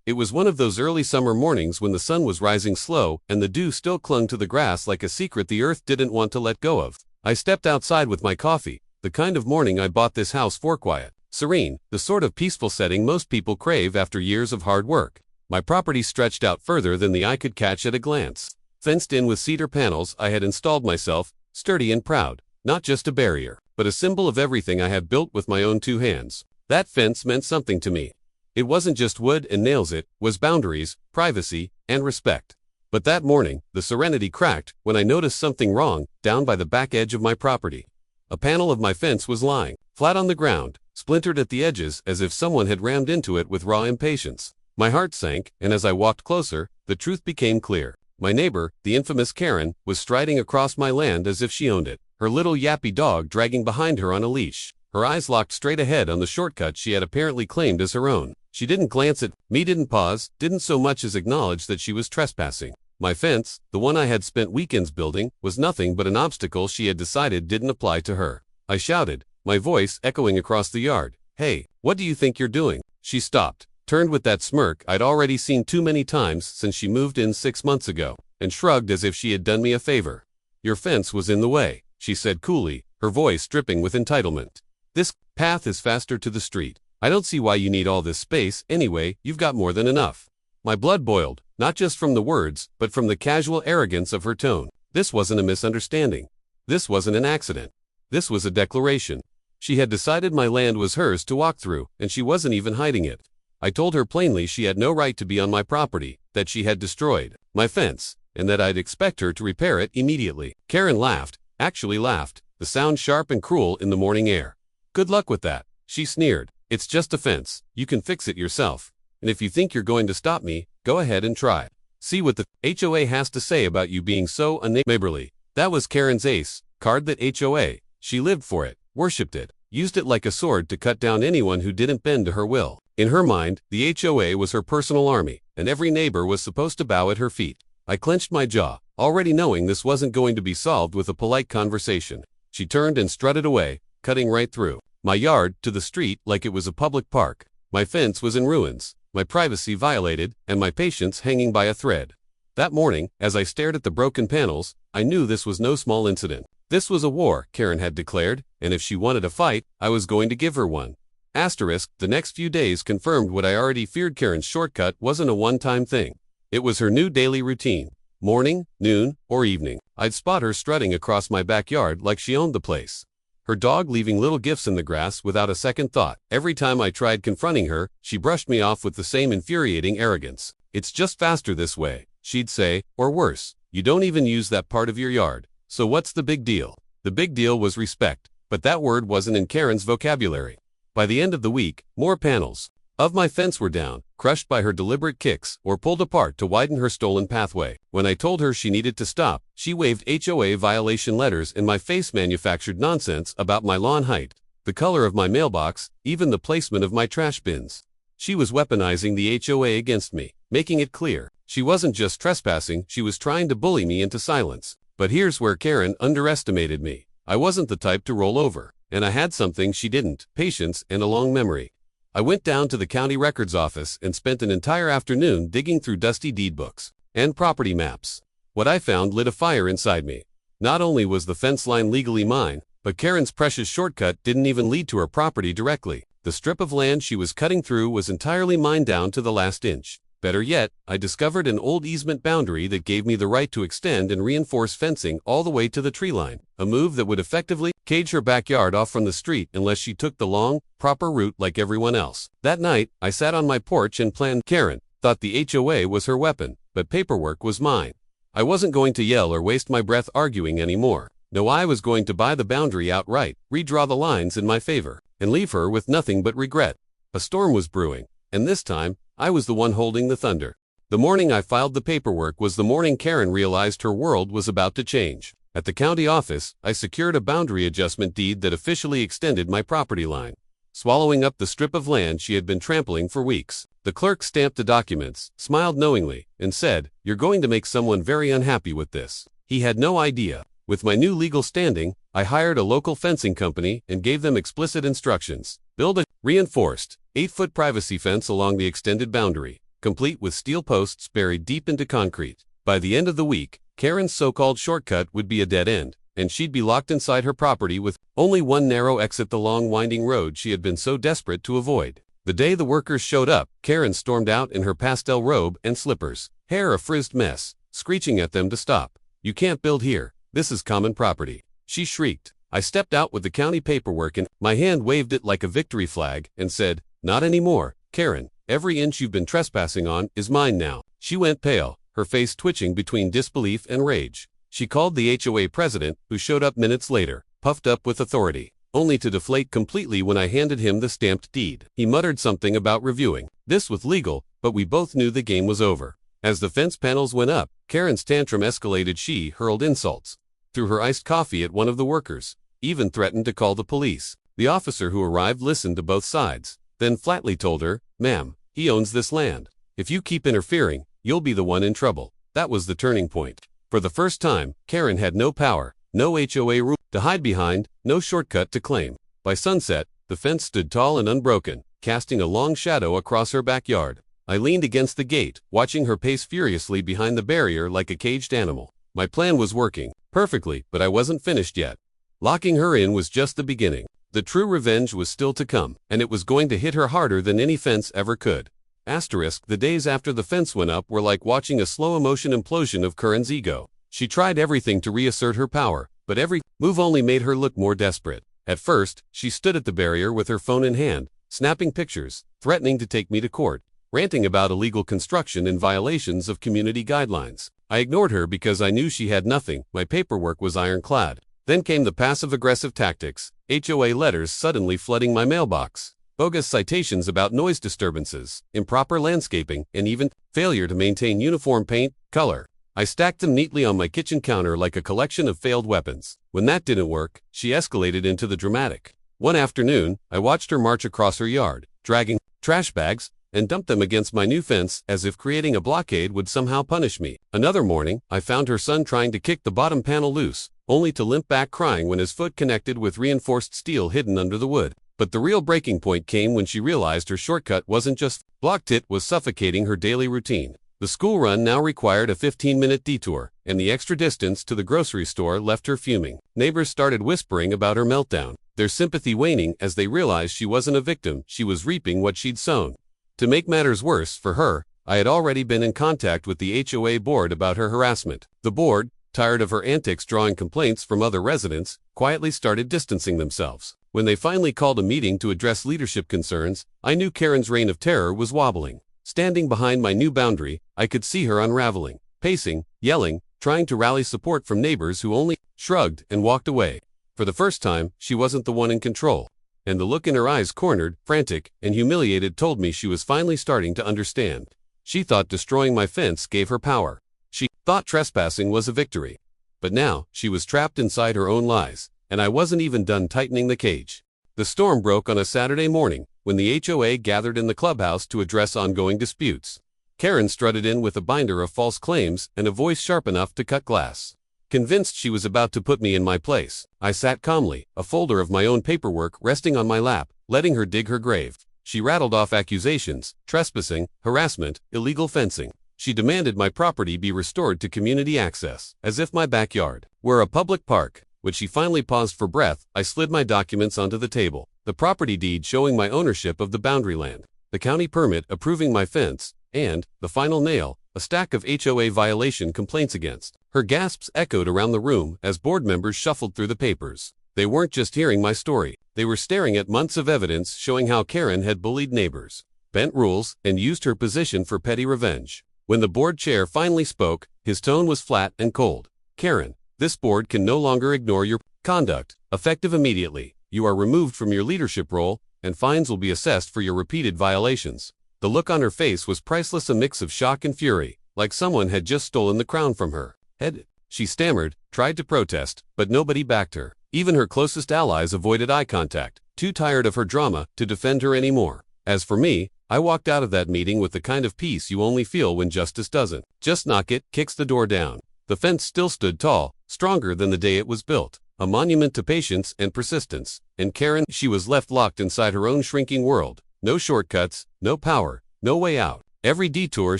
It was one of those early summer mornings when the sun was rising slow and the dew still clung to the grass like a secret the earth didn't want to let go of. I stepped outside with my coffee, the kind of morning I bought this house for, quiet, serene, the sort of peaceful setting most people crave after years of hard work. My property stretched out further than the eye could catch at a glance. Fenced in with cedar panels, I had installed myself, sturdy and proud, not just a barrier, but a symbol of everything I have built with my own two hands. That fence meant something to me. It wasn't just wood and nails, it was boundaries, privacy, and respect. But that morning, the serenity cracked when I noticed something wrong down by the back edge of my property. A panel of my fence was lying flat on the ground, splintered at the edges as if someone had rammed into it with raw impatience. My heart sank, and as I walked closer, the truth became clear. My neighbor, the infamous Karen, was striding across my land as if she owned it, her little yappy dog dragging behind her on a leash, her eyes locked straight ahead on the shortcut she had apparently claimed as her own. She didn't glance at me, didn't pause, didn't so much as acknowledge that she was trespassing. My fence, the one I had spent weekends building, was nothing but an obstacle she had decided didn't apply to her. I shouted, my voice echoing across the yard. Hey, what do you think you're doing? She stopped, turned with that smirk I'd already seen too many times since she moved in 6 months ago, and shrugged as if she had done me a favor. Your fence was in the way, she said coolly, her voice dripping with entitlement. This path is faster to the street. I don't see why you need all this space, anyway, you've got more than enough. My blood boiled, not just from the words, but from the casual arrogance of her tone. This wasn't a misunderstanding. This wasn't an accident. This was a declaration. She had decided my land was hers to walk through, and she wasn't even hiding it. I told her plainly she had no right to be on my property, that she had destroyed my fence, and that I'd expect her to repair it immediately. Karen laughed, actually laughed, the sound sharp and cruel in the morning air. Good luck with that, she sneered. It's just a fence, you can fix it yourself. And if you think you're going to stop me, go ahead and try. See what the HOA has to say about you being so unneighborly. That was Karen's ace card, that HOA. She lived for it, worshipped it, used it like a sword to cut down anyone who didn't bend to her will. In her mind, the HOA was her personal army, and every neighbor was supposed to bow at her feet. I clenched my jaw, already knowing this wasn't going to be solved with a polite conversation. She turned and strutted away, cutting right through my yard to the street like it was a public park. My fence was in ruins, my privacy violated, and my patience hanging by a thread. That morning, as I stared at the broken panels, I knew this was no small incident. This was a war, Karen had declared, and if she wanted a fight, I was going to give her one. Asterisk, the next few days confirmed what I already feared. Karen's shortcut wasn't a one-time thing. It was her new daily routine. Morning, noon, or evening, I'd spot her strutting across my backyard like she owned the place. Her dog leaving little gifts in the grass without a second thought. Every time I tried confronting her, she brushed me off with the same infuriating arrogance. It's just faster this way, she'd say, or worse, you don't even use that part of your yard. So what's the big deal? The big deal was respect, but that word wasn't in Karen's vocabulary. By the end of the week, more panels of my fence were down, crushed by her deliberate kicks, or pulled apart to widen her stolen pathway. When I told her she needed to stop, she waved HOA violation letters in my face, manufactured nonsense about my lawn height, the color of my mailbox, even the placement of my trash bins. She was weaponizing the HOA against me, making it clear she wasn't just trespassing, she was trying to bully me into silence. But here's where Karen underestimated me. I wasn't the type to roll over, and I had something she didn't: patience and a long memory. I went down to the county records office and spent an entire afternoon digging through dusty deed books and property maps. What I found lit a fire inside me. Not only was the fence line legally mine, but Karen's precious shortcut didn't even lead to her property directly. The strip of land she was cutting through was entirely mine down to the last inch. Better yet, I discovered an old easement boundary that gave me the right to extend and reinforce fencing all the way to the tree line, a move that would effectively cage her backyard off from the street unless she took the long, proper route like everyone else. That night, I sat on my porch and planned. Karen thought the HOA was her weapon, but paperwork was mine. I wasn't going to yell or waste my breath arguing anymore. No, I was going to buy the boundary outright, redraw the lines in my favor, and leave her with nothing but regret. A storm was brewing, and this time, I was the one holding the thunder. The morning I filed the paperwork was the morning Karen realized her world was about to change. At the county office, I secured a boundary adjustment deed that officially extended my property line, swallowing up the strip of land she had been trampling for weeks. The clerk stamped the documents, smiled knowingly, and said, "You're going to make someone very unhappy with this." He had no idea. With my new legal standing, I hired a local fencing company and gave them explicit instructions. Build a reinforced 8-foot privacy fence along the extended boundary. complete with steel posts buried deep into concrete. By the end of the week, Karen's so-called shortcut would be a dead end, and she'd be locked inside her property with only one narrow exit, the long winding road she had been so desperate to avoid. The day the workers showed up, Karen stormed out in her pastel robe and slippers, hair a frizzed mess, screeching at them to stop. "You can't build here. This is common property," she shrieked. I stepped out with the county paperwork and my hand waved it like a victory flag and said, "Not anymore, Karen. Every inch you've been trespassing on is mine now." She went pale, her face twitching between disbelief and rage. She called the HOA president, who showed up minutes later, puffed up with authority, only to deflate completely when I handed him the stamped deed. He muttered something about reviewing this with legal, but we both knew the game was over. As the fence panels went up, Karen's tantrum escalated. She hurled insults, threw her iced coffee at one of the workers, even threatened to call the police. The officer who arrived listened to both sides, then flatly told her, "Ma'am, he owns this land. If you keep interfering, you'll be the one in trouble." That was the turning point. For the first time, Karen had no power, no HOA rule to hide behind, no shortcut to claim. By sunset, the fence stood tall and unbroken, casting a long shadow across her backyard. I leaned against the gate, watching her pace furiously behind the barrier like a caged animal. My plan was working perfectly, but I wasn't finished yet. Locking her in was just the beginning. The true revenge was still to come, and it was going to hit her harder than any fence ever could. The days after the fence went up were like watching a slow-motion implosion of Karen's ego. She tried everything to reassert her power, but every move only made her look more desperate. At first, she stood at the barrier with her phone in hand, snapping pictures, threatening to take me to court, ranting about illegal construction and violations of community guidelines. I ignored her because I knew she had nothing. My paperwork was ironclad. Then came the passive-aggressive tactics, HOA letters suddenly flooding my mailbox, bogus citations about noise disturbances, improper landscaping, and even failure to maintain uniform paint color. I stacked them neatly on my kitchen counter like a collection of failed weapons. When that didn't work, she escalated into the dramatic. One afternoon, I watched her march across her yard, dragging trash bags, and dumped them against my new fence as if creating a blockade would somehow punish me. Another morning, I found her son trying to kick the bottom panel loose, only to limp back crying when his foot connected with reinforced steel hidden under the wood. But the real breaking point came when she realized her shortcut wasn't just blocked, it was suffocating her daily routine. The school run now required a 15-minute detour, and the extra distance to the grocery store left her fuming. Neighbors started whispering about her meltdown, their sympathy waning as they realized she wasn't a victim, she was reaping what she'd sown. To make matters worse for her, I had already been in contact with the HOA board about her harassment. The board, tired of her antics drawing complaints from other residents, quietly started distancing themselves. When they finally called a meeting to address leadership concerns, I knew Karen's reign of terror was wobbling. Standing behind my new boundary, I could see her unraveling, pacing, yelling, trying to rally support from neighbors who only shrugged and walked away. For the first time, she wasn't the one in control. And the look in her eyes, cornered, frantic, and humiliated, told me she was finally starting to understand. She thought destroying my fence gave her power. She thought trespassing was a victory. But now, she was trapped inside her own lies, and I wasn't even done tightening the cage. The storm broke on a Saturday morning, when the HOA gathered in the clubhouse to address ongoing disputes. Karen strutted in with a binder of false claims and a voice sharp enough to cut glass. Convinced she was about to put me in my place, I sat calmly, a folder of my own paperwork resting on my lap, letting her dig her grave. She rattled off accusations: trespassing, harassment, illegal fencing. She demanded my property be restored to community access, as if my backyard were a public park. When she finally paused for breath, I slid my documents onto the table. The property deed showing my ownership of the boundary land, the county permit approving my fence, and, the final nail, a stack of HOA violation complaints against. Her gasps echoed around the room as board members shuffled through the papers. They weren't just hearing my story, they were staring at months of evidence showing how Karen had bullied neighbors, bent rules, and used her position for petty revenge. When the board chair finally spoke, his tone was flat and cold. "Karen, this board can no longer ignore your conduct. Effective immediately, you are removed from your leadership role, and fines will be assessed for your repeated violations." The look on her face was priceless, a mix of shock and fury, like someone had just stolen the crown from her head. She stammered, tried to protest, but nobody backed her. Even her closest allies avoided eye contact, too tired of her drama to defend her anymore. As for me, I walked out of that meeting with the kind of peace you only feel when justice doesn't just knock it, kicks the door down. The fence still stood tall, stronger than the day it was built, a monument to patience and persistence. And Karen, she was left locked inside her own shrinking world. No shortcuts, no power, no way out. Every detour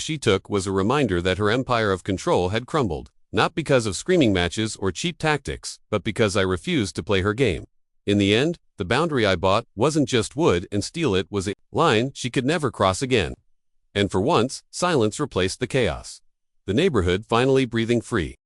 she took was a reminder that her empire of control had crumbled, not because of screaming matches or cheap tactics, but because I refused to play her game. In the end, the boundary I bought wasn't just wood and steel, it was a line she could never cross again. And for once, silence replaced the chaos. The neighborhood finally breathing free.